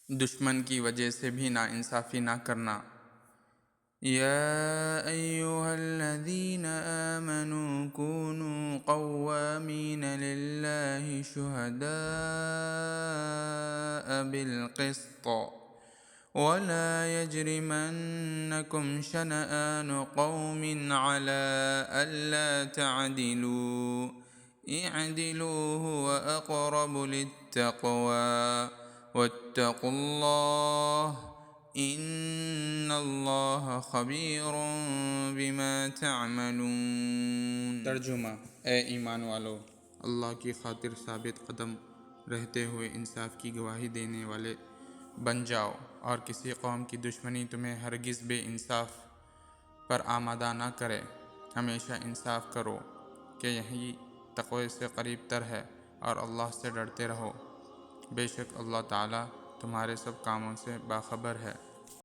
دشمن کی وجہ سے بھی ناانصافی نہ کرنا۔ یا ایھا الذین آمنوا کونوا قوامین للہ شہداء بالقسط ولا يجرمنكم شنآن قوم على ألا تعدلوا اعدلوا هو أقرب للتقوى واتقوا الله ان اللہ خبیر بما تعملون۔ ترجمہ: اے ایمان والو، اللہ کی خاطر ثابت قدم رہتے ہوئے انصاف کی گواہی دینے والے بن جاؤ، اور کسی قوم کی دشمنی تمہیں ہرگز بے انصاف پر آمادہ نہ کرے۔ ہمیشہ انصاف کرو کہ یہی تقوی سے قریب تر ہے، اور اللہ سے ڈرتے رہو۔ بے شک اللہ تعالیٰ تمہارے سب کاموں سے باخبر ہے۔